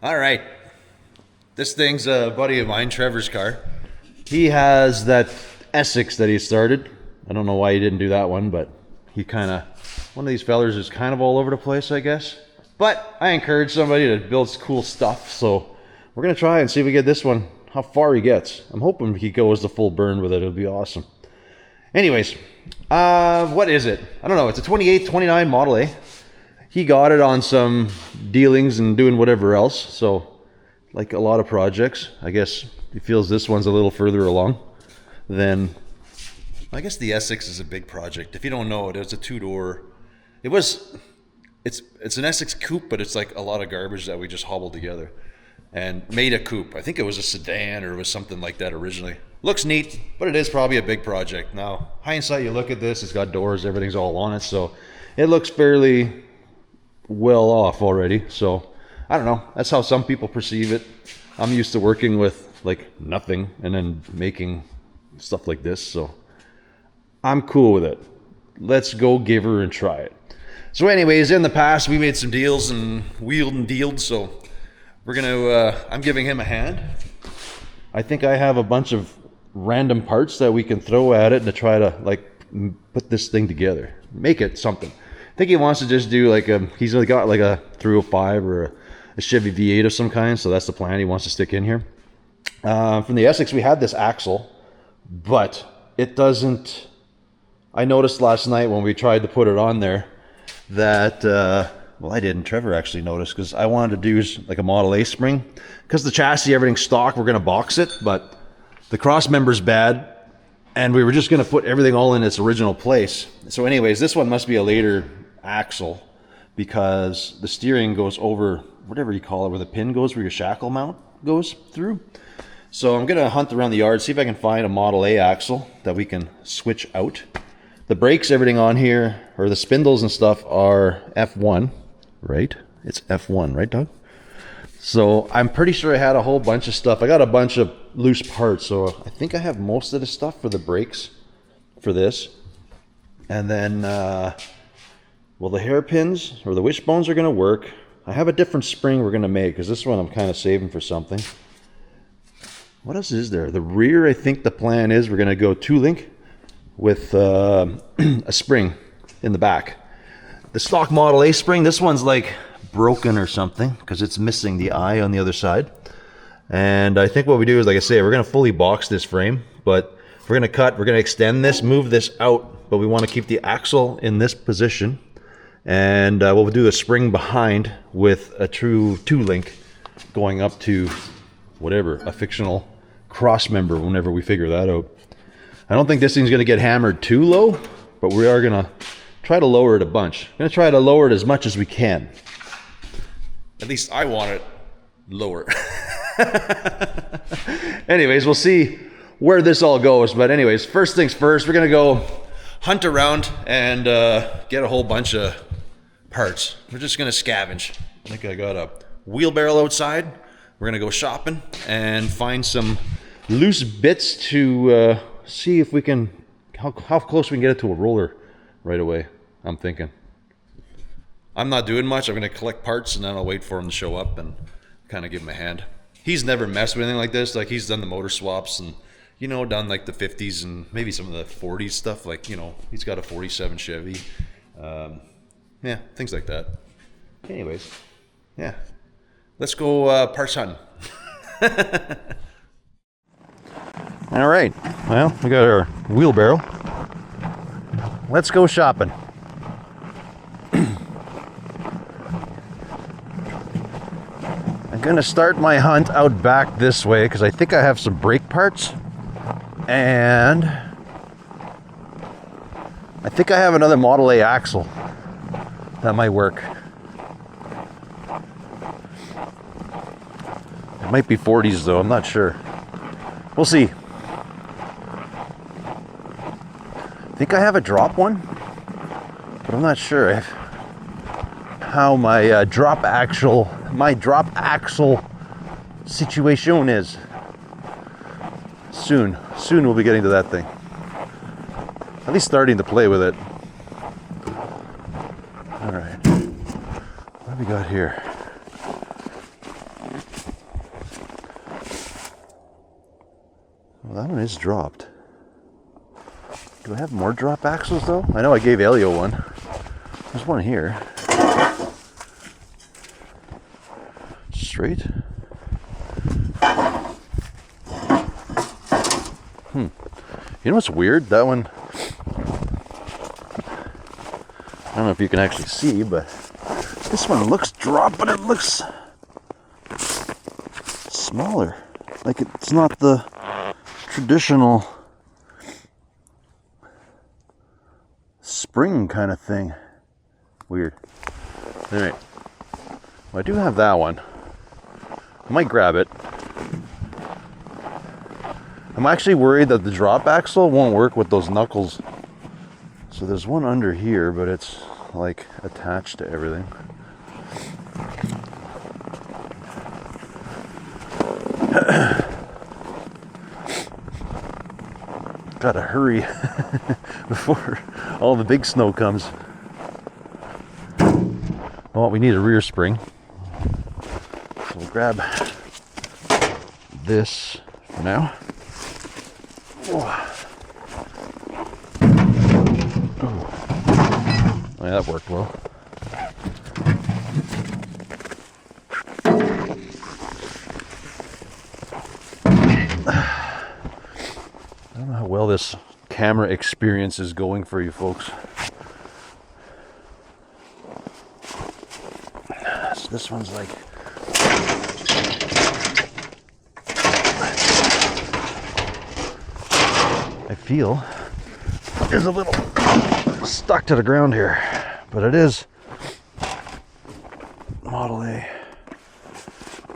All right. This thing's a buddy of mine, Trevor's car. He has that Essex that he started. I don't know why he didn't do that one, but he kind of, one of these fellers is kind of all over the place, I guess. But I encourage somebody to build cool stuff, so we're going to try and see if we get this one, how far he gets. I'm hoping he goes the full burn with it. It'll be awesome. Anyways, what is it? I don't know. It's a 28, 29 Model A. He got it on some dealings and doing whatever else. So, like a lot of projects, I guess he feels this one's a little further along than... I guess the Essex is a big project. If you don't know it, it's a two-door... It's an Essex coupe, but it's like a lot of garbage that we just hobbled together and made a coupe. I think it was a sedan or it was something like that originally. Looks neat, but it is probably a big project. Now, hindsight, you look at this, it's got doors, everything's all on it, so it looks fairly well off already. So, I don't know. That's how some people perceive it. I'm used to working with, like, nothing and then making stuff like this, so I'm cool with it. Let's go give her and try it. So anyways, in the past, we made some deals and wheeled and dealed, so we're going to, I'm giving him a hand. I think I have a bunch of random parts that we can throw at it to try to, like, put this thing together. Make it something. I think he wants to just do, like, he's got, like, a 305 or a Chevy V8 of some kind, so that's the plan he wants to stick in here. From the Essex, we had this axle, but it doesn't... I noticed last night when we tried to put it on there that, well, I didn't. Trevor actually noticed because I wanted to do like a Model A spring. Because the chassis, everything's stock, we're going to box it, but the cross member's bad, and we were just going to put everything all in its original place. So anyways, this one must be a later axle because the steering goes over, whatever you call it, where the pin goes, where your shackle mount goes through. So I'm going to hunt around the yard, see if I can find a Model A axle that we can switch out. The brakes, everything on here, or the spindles and stuff are F1, right? It's F1, right, Doug? So I'm pretty sure I had a whole bunch of stuff. I got a bunch of loose parts, so I think I have most of the stuff for the brakes for this. And then, well, the hairpins or the wishbones are going to work. I have a different spring we're going to make, because this one I'm kind of saving for something. What else is there? The rear, I think the plan is we're going to go 2-link. With a spring in the back. The stock Model A spring, this one's like broken or something because it's missing the eye on the other side. And I think what we do is, like I say, we're going to fully box this frame, but we're going to extend this, move this out, but we want to keep the axle in this position. And we'll do the spring behind with a true 2-link going up to whatever, a fictional cross member whenever we figure that out. I don't think this thing's going to get hammered too low, but we are going to try to lower it a bunch. I'm going to try to lower it as much as we can. At least I want it lower. Anyways, we'll see where this all goes. But anyways, first things first, we're going to go hunt around and get a whole bunch of parts. We're just going to scavenge. I think I got a wheelbarrow outside. We're going to go shopping and find some loose bits to... see if we can, how close we can get it to a roller right away, I'm thinking. I'm not doing much. I'm going to collect parts and then I'll wait for him to show up and kind of give him a hand. He's never messed with anything like this. Like, he's done the motor swaps and, you know, done like the 50s and maybe some of the 40s stuff. Like, you know, he's got a 47 Chevy. Yeah, things like that. Anyways, yeah. Let's go parts hunting. All right, well, we got our wheelbarrow. Let's go shopping. I'm gonna start my hunt out back this way because I think I have some brake parts, and I think I have another Model A axle that might work. It might be 40s though, I'm not sure. We'll see. I think I have a drop one, but I'm not sure how my drop axle situation is. Soon we'll be getting to that thing. At least starting to play with it. All right, what have we got here? that one is dropped. Do I have more drop axles though? I know I gave Elio one. There's one here. Straight. You know what's weird? That one, I don't know if you can actually see, but this one looks dropped, but it looks smaller. Like it's not the traditional spring kind of thing. Weird. Alright. Well, I do have that one. I might grab it. I'm actually worried that the drop axle won't work with those knuckles. So there's one under here, but it's like attached to everything. Gotta hurry before all the big snow comes. Well, we need a rear spring. So we'll grab this for now. Oh, yeah, that worked well. I don't know how well this camera experience is going for you folks. So this one's like I feel is a little stuck to the ground here, but it is Model A.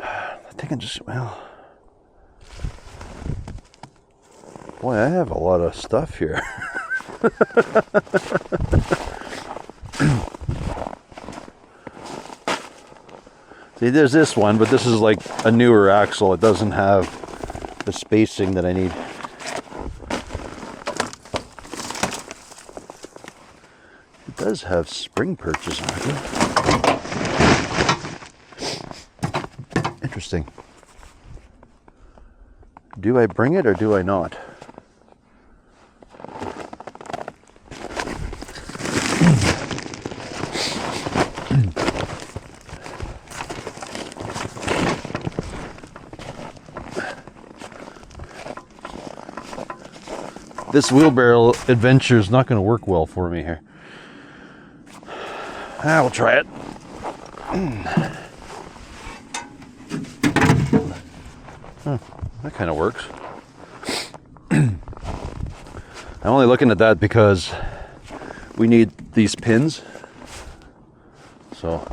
I think I just, well, boy, I have a lot of stuff here. See, there's this one, but this is like a newer axle. It doesn't have the spacing that I need. It does have spring perches on it. Interesting. Do I bring it or do I not? This wheelbarrow adventure is not going to work well for me here. We'll try it. Oh, that kind of works. I'm only looking at that because we need these pins. So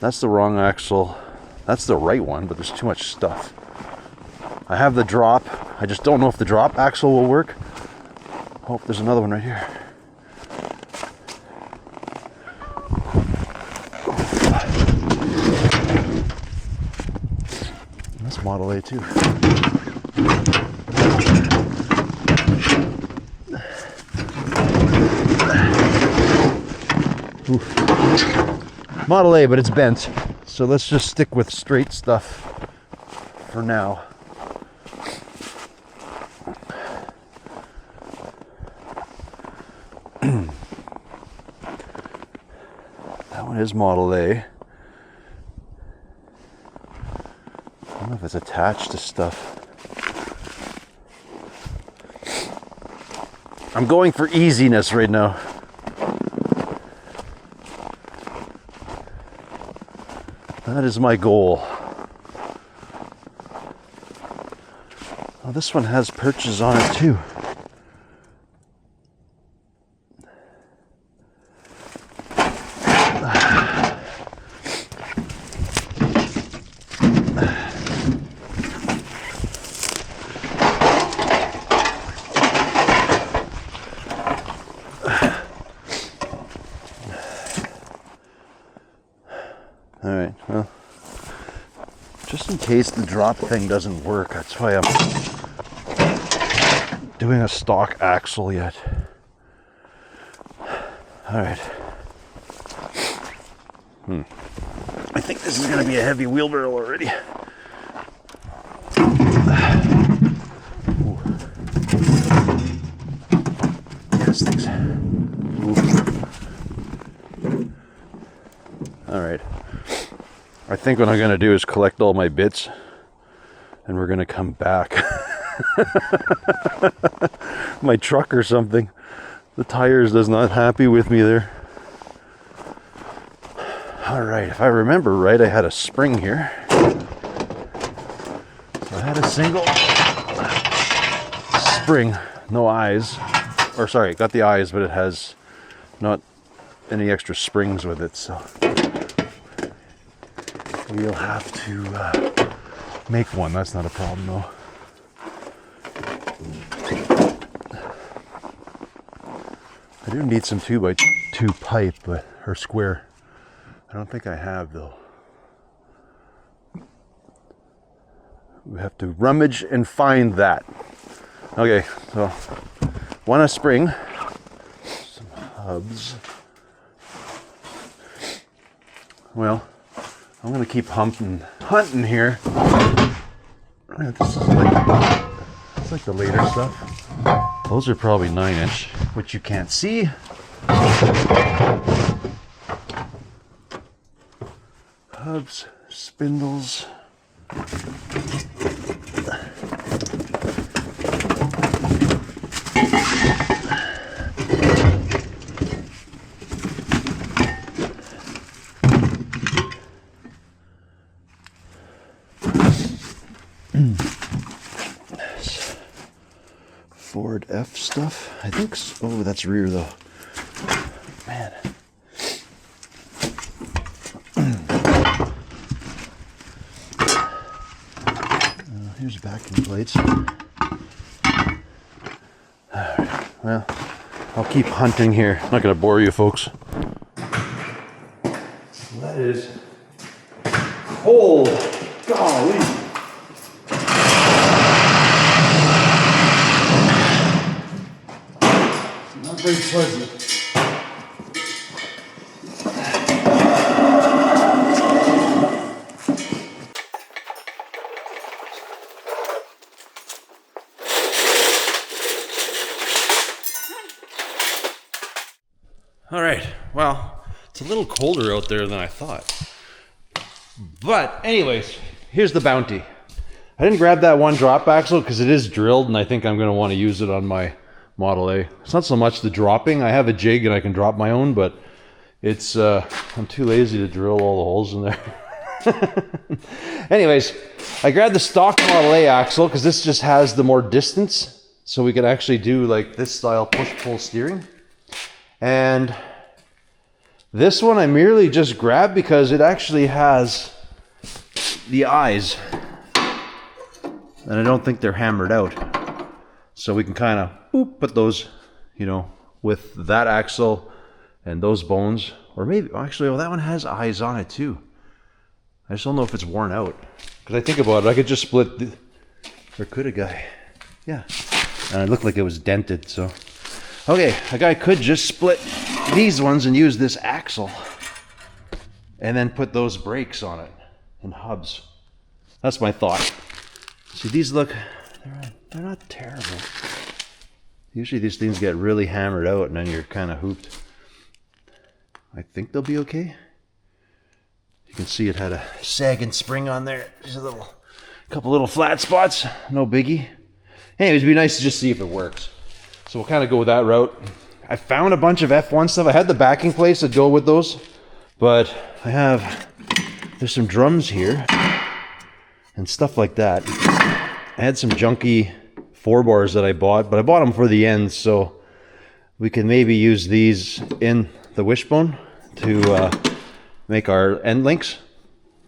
that's the wrong axle. That's the right one, but there's too much stuff. I have the drop. I just don't know if the drop axle will work. Oh, there's another one right here. That's Model A too. Oof. Model A, but it's bent. So let's just stick with straight stuff for now. That one is Model A. I don't know if it's attached to stuff. I'm going for easiness right now. That is my goal. Oh, this one has perches on it too. Alright, well, just in case the drop thing doesn't work, that's why I'm doing a stock axle yet. Alright. I think this is going to be a heavy wheelbarrow already. All right. I think what I'm going to do is collect all my bits and we're going to come back. My truck or something. The tires is not happy with me there. All right, if I remember right, I had a spring here. So I had a single spring, no eyes. Or sorry, got the eyes, but it has not any extra springs with it, so we'll have to make one. That's not a problem though. I do need some 2x2 pipe, or square. I don't think I have though. We have to rummage and find that. Okay, so want a spring, some hubs. Well, I'm gonna keep hunting here. This is like the later stuff. Those are probably 9-inch, which you can't see. Hubs, spindles. Ford F stuff, I think. Oh, that's rear though. Man. Here's backing plates. Alright, well, I'll keep hunting here. I'm not going to bore you folks. That is cold. Golly. Not very pleasant. All right, well, it's a little colder out there than I thought. But anyways, here's the bounty. I didn't grab that one drop axle because it is drilled and I think I'm going to want to use it on my Model A. It's not so much the dropping. I have a jig and I can drop my own, but it's I'm too lazy to drill all the holes in there. Anyways, I grabbed the stock Model A axle because this just has the more distance, so we can actually do like this style push-pull steering. And this one I merely just grabbed because it actually has the eyes, and I don't think they're hammered out. So we can kind of put those, you know, with that axle and those bones, or maybe actually, well, that one has eyes on it too. I just don't know if it's worn out. Because I think about it, I could just split, or could a guy? Yeah, and it looked like it was dented. So, okay, a guy could just split these ones and use this axle, and then put those brakes on it and hubs. That's my thought. See, these look. They're not terrible. Usually these things get really hammered out and then you're kind of hooped. I think they'll be okay. You can see it had a sagging spring on there. There's a couple little flat spots. No biggie. Anyways, it'd be nice to just see if it works. So we'll kind of go that route. I found a bunch of F1 stuff. I had the backing plates that go with those, but there's some drums here and stuff like that. I had some junky 4-bars that I bought, but I bought them for the ends, so we can maybe use these in the wishbone to make our end links.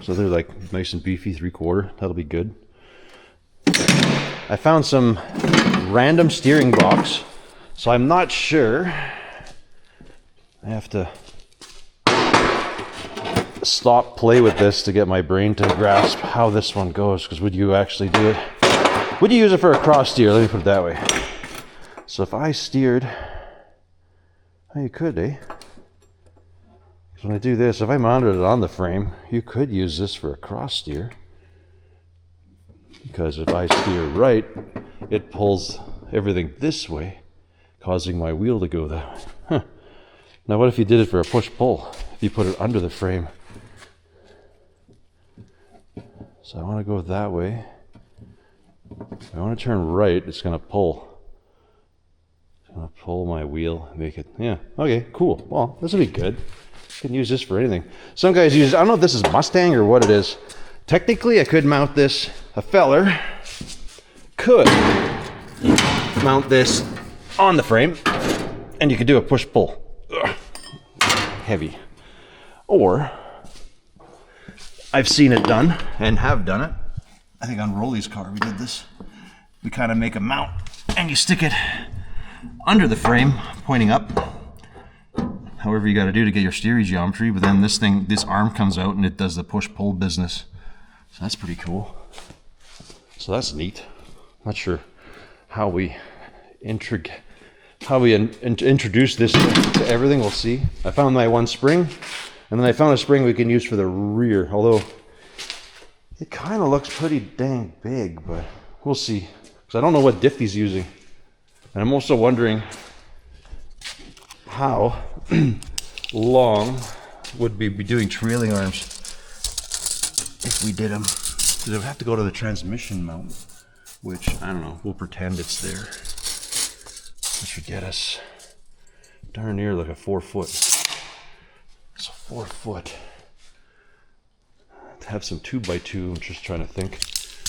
So they're like nice and beefy 3/4. That'll be good. I found some random steering box, so I'm not sure. I have to play with this to get my brain to grasp how this one goes, because would you actually do it? Would you use it for a cross steer? Let me put it that way. So if I steered, oh, you could, eh? Because when I do this, if I mounted it on the frame, you could use this for a cross steer. Because if I steer right, it pulls everything this way, causing my wheel to go that way. Huh. Now what if you did it for a push-pull? If you put it under the frame, So I want to go that way. If I want to turn right, it's going to pull. It's going to pull my wheel, make it, yeah, okay, cool. Well, this will be good. You can use this for anything. Some guys use, I don't know if this is Mustang or what it is. Technically, I could mount this, a feller could mount this on the frame, and you could do a push-pull. Heavy. Or, I've seen it done, and have done it. I think on Rolly's car we did this. We kind of make a mount, and you stick it under the frame, pointing up. However you got to do to get your steering geometry, but then this thing, this arm comes out and it does the push-pull business. So that's pretty cool. So that's neat. Not sure how we introduce this to everything. We'll see. I found my one spring, and then I found a spring we can use for the rear, although it kind of looks pretty dang big, but we'll see. Because I don't know what diff he's using. And I'm also wondering how long would we be doing trailing arms if we did them. Because I would have to go to the transmission mount, which, I don't know, we'll pretend it's there. This should get us darn near like a 4 foot. It's a 4 foot. To have some 2x2, I'm just trying to think.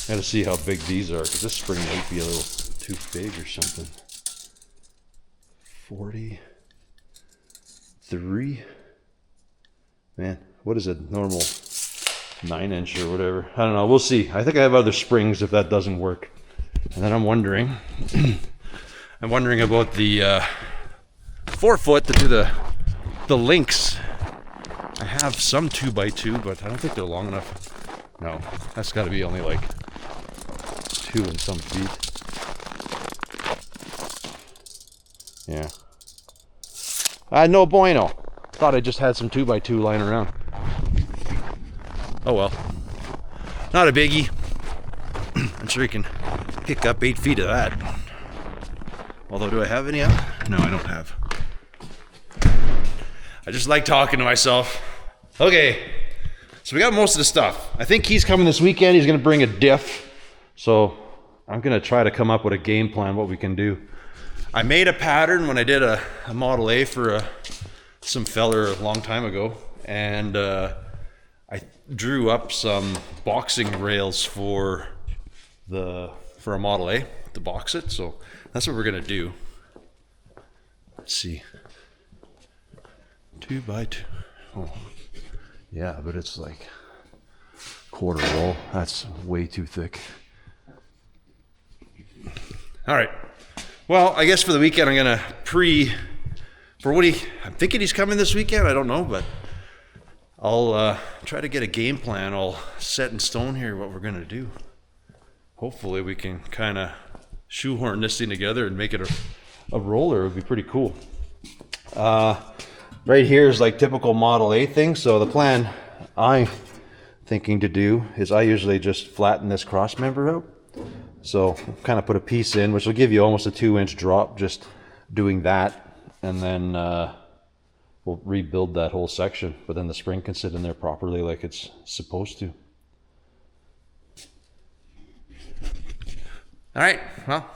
I gotta see how big these are, because this spring might be a little too big or something. 43. Man, what is a normal 9-inch or whatever? I don't know, we'll see. I think I have other springs if that doesn't work. And then I'm wondering, about the 4 foot to do the links. I have some 2x2, but I don't think they're long enough. No, that's got to be only like 2 and some feet. Yeah. No bueno. Thought I just had some 2x2 lying around. Oh well. Not a biggie. I'm sure you can pick up 8 feet of that. Although, do I have any? No, I don't have. I just like talking to myself. Okay, so we got most of the stuff. I think he's coming this weekend. He's going to bring a diff. So I'm going to try to come up with a game plan, what we can do. I made a pattern when I did a Model A for some feller a long time ago. And I drew up some boxing rails for a Model A to box it. So that's what we're going to do. Let's see. 2x2. Oh, yeah, but it's like quarter roll. That's way too thick. All right. Well, I guess for the weekend I'm gonna I'm thinking he's coming this weekend. I don't know, but I'll try to get a game plan all set in stone here. What we're gonna do. Hopefully we can kind of shoehorn this thing together and make it a roller. It would be pretty cool. Right here is like typical Model A thing. So the plan I'm thinking to do is I usually just flatten this cross member out. So kind of put a piece in, which will give you almost a 2-inch drop just doing that. And then we'll rebuild that whole section. But then the spring can sit in there properly like it's supposed to. All right, well,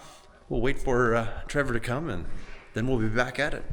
we'll wait for Trevor to come and then we'll be back at it.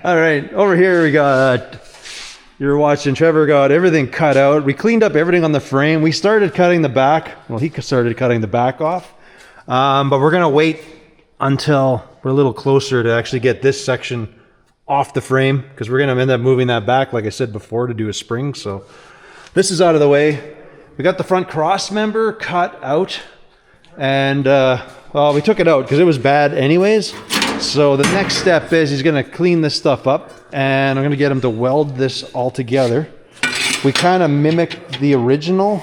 All right, over here we got, you're watching, Trevor got everything cut out. We cleaned up everything on the frame. We started cutting the back. Well, he started cutting the back off. But we're gonna wait until we're a little closer to actually get this section off the frame, because we're gonna end up moving that back, like I said before, to do a spring. So this is out of the way. We got the front cross member cut out, and well, we took it out because it was bad anyways. So the next step is he's gonna clean this stuff up, and I'm gonna get him to weld this all together. We kind of mimic the original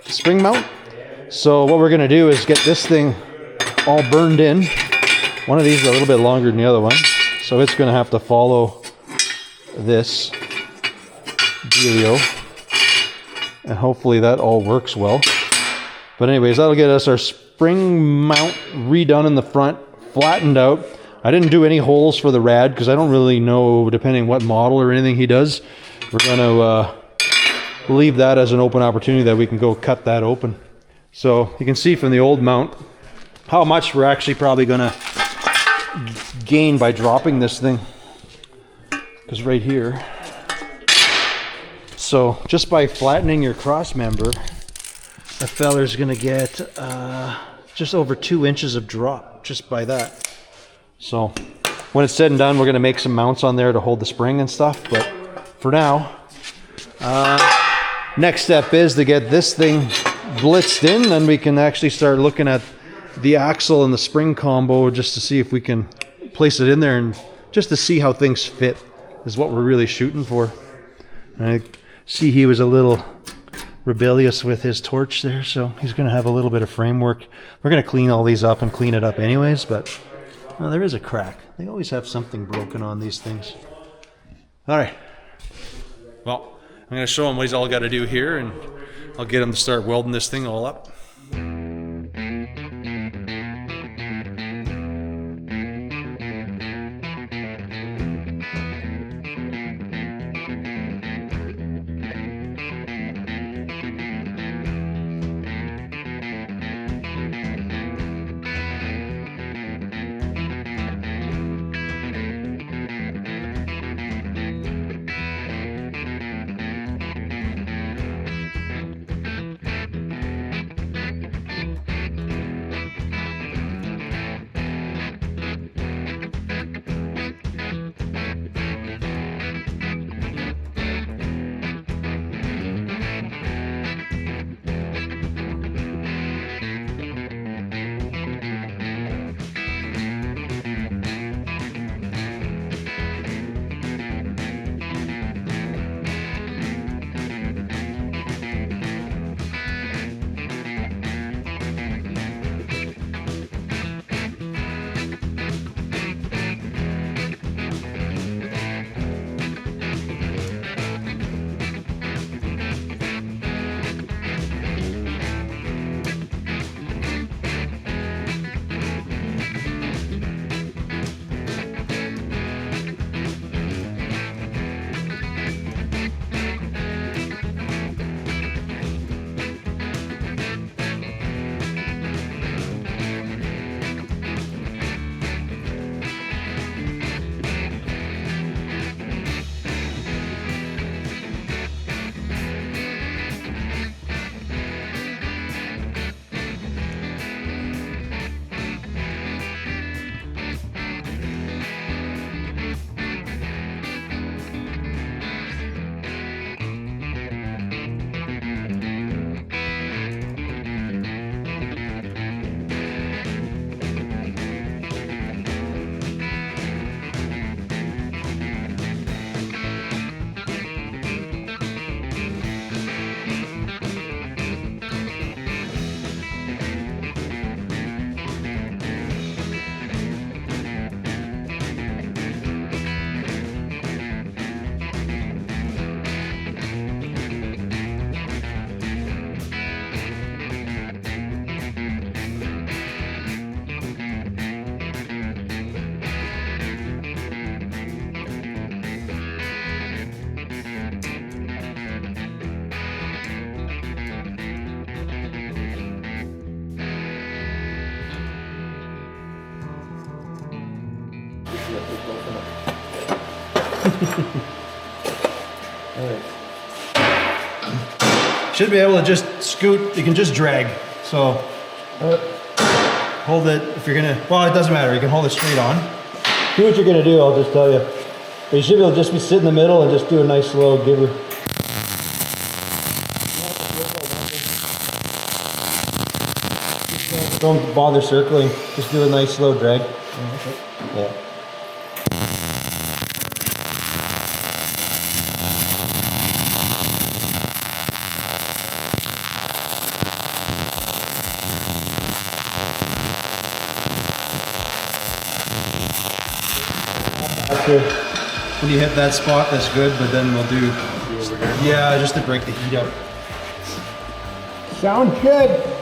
spring mount. So what we're gonna do is get this thing all burned in. One of these is a little bit longer than the other one, so it's gonna have to follow this dealio, and hopefully that all works well. But anyways, that'll get us our spring mount redone in the front, flattened out. I didn't do any holes for the rad because I don't really know, depending what model or anything he does. We're gonna leave that as an open opportunity that we can go cut that open. So you can see from the old mount how much we're actually probably gonna gain by dropping this thing. Because right here, so just by flattening your cross member, the feller's gonna get just over 2 inches of drop just by that. So when it's said and done, we're gonna make some mounts on there to hold the spring and stuff. But for now, next step is to get this thing blitzed in, then we can actually start looking at the axle and the spring combo just to see if we can place it in there, and just to see how things fit is what we're really shooting for. And I see he was a little rebellious with his torch there, so he's going to have a little bit of framework. We're going to clean all these up and clean it up anyways, but well, there is a crack. They always have something broken on these things. All right. Well, I'm going to show him what he's all got to do here, and I'll get him to start welding this thing all up. Alright. Should be able to just scoot, you can just drag. So hold it if you're gonna, well, it doesn't matter, you can hold it straight on. Do what you're gonna do, I'll just tell you. But you should be able to just be sit in the middle and just do a nice slow giver. Don't bother circling, just do a nice slow drag. Yeah. When you hit that spot, that's good, but then we'll do, yeah, just to break the heat up. Sounds good.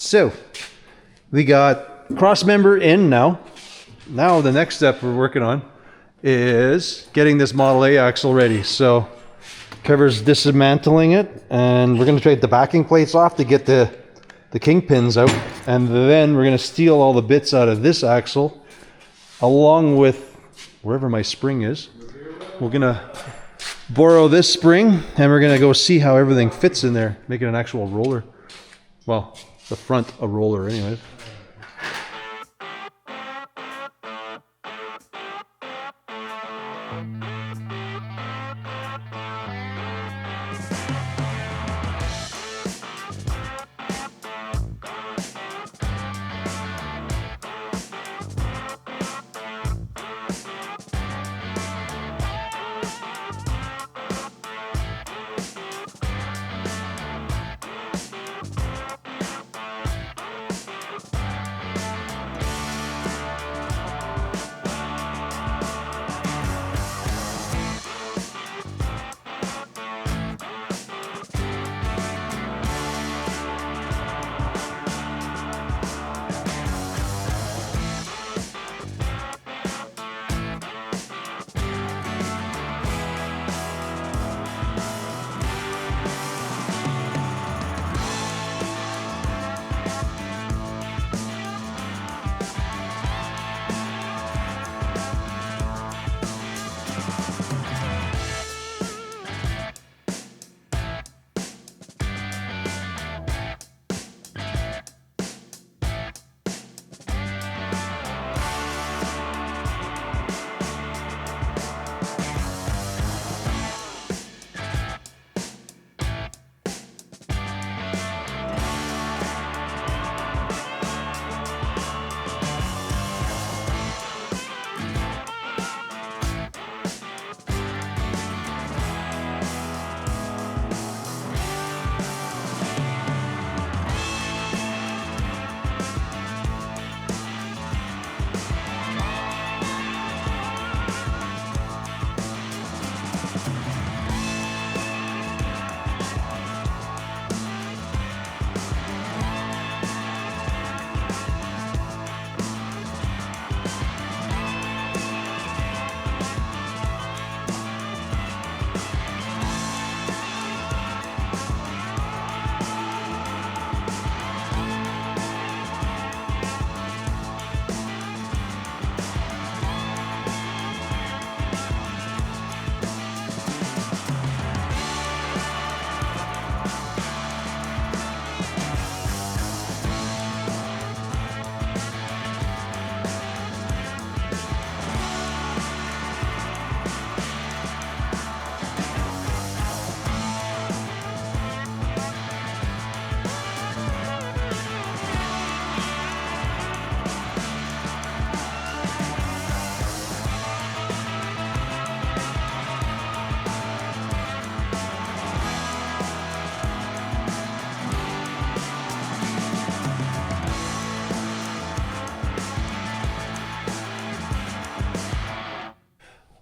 So we got cross member in now. Now the next step we're working on is getting this Model A axle ready. So Trevor's dismantling it, and we're going to take the backing plates off to get the kingpins out, and then we're going to steal all the bits out of this axle along with wherever my spring is. We're going to borrow this spring, and we're going to go see how everything fits in there, make it an actual roller. Well, the front a roller anyways.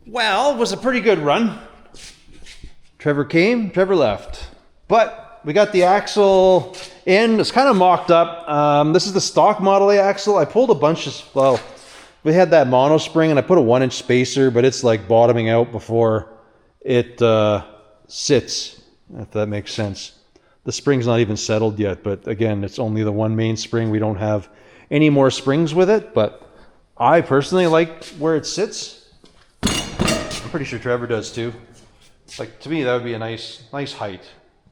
Well, it was a pretty good run. Trevor came, Trevor left. But we got the axle in. It's kind of mocked up. This is the stock Model A axle. I pulled a bunch of, well, we had that mono spring and I put a 1-inch spacer, but it's like bottoming out before it sits, if that makes sense. The spring's not even settled yet, but again, it's only the one main spring. We don't have any more springs with it, but I personally like where it sits. I'm pretty sure Trevor does too. Like, to me, that would be a nice height.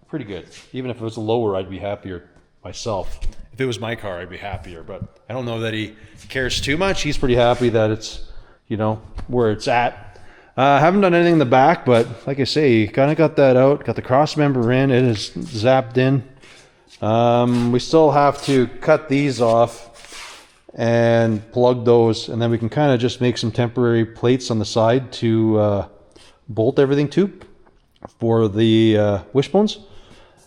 Pretty good. Even if it was lower, I'd be happier myself. If it was my car, I'd be happier, but I don't know that he cares too much. He's pretty happy that it's, you know, where it's at. Haven't done anything in the back, but like I say, kind of got that out. Got the cross member in. It is zapped in. We still have to cut these off and plug those, and then we can kind of just make some temporary plates on the side to bolt everything to for the wishbones.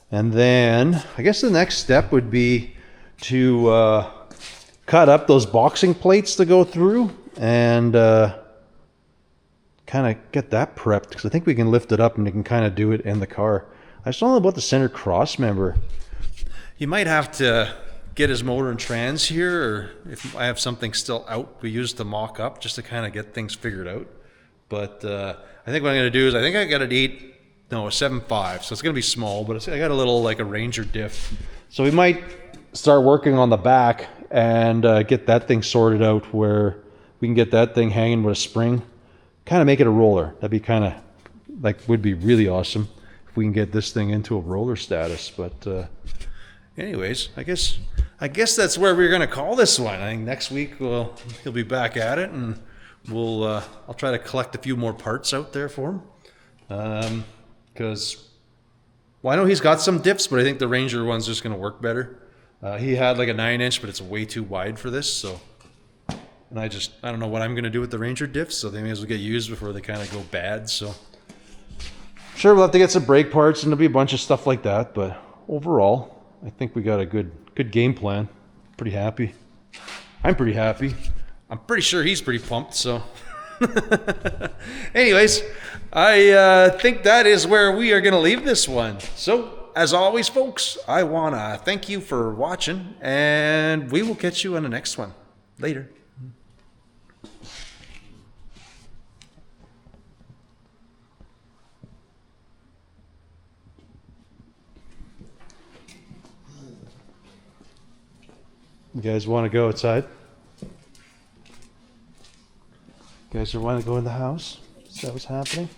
And then I guess the next step would be to cut up those boxing plates to go through and kind of get that prepped, because I think we can lift it up and we can kind of do it in the car. I just don't know about the center cross member. You might have to get his motor and trans here, or if I have something still out, we use to mock up just to kind of get things figured out. But I think what I'm going to do is, I think I got a 7.5, so it's going to be small, but I got a little like a Ranger diff. So we might start working on the back and get that thing sorted out where we can get that thing hanging with a spring. Kind of make it a roller. That'd be kind of like, would be really awesome if we can get this thing into a roller status. But anyways, I guess that's where we're going to call this one. I think next week he'll be back at it, and I'll try to collect a few more parts out there for him. Because, well, I know he's got some diffs, but I think the Ranger one's just going to work better. He had like a 9-inch, but it's way too wide for this. So, and I don't know what I'm going to do with the Ranger diffs, so they may as well get used before they kind of go bad. So, sure, we'll have to get some brake parts, and there'll be a bunch of stuff like that. But overall, I think we got a good game plan. Pretty happy. I'm pretty happy. I'm pretty sure he's pretty pumped. So, anyways, I think that is where we are going to leave this one. So, as always, folks, I want to thank you for watching, and we will catch you on the next one. Later. You guys want to go outside? You guys want to go in the house? Is that what's happening?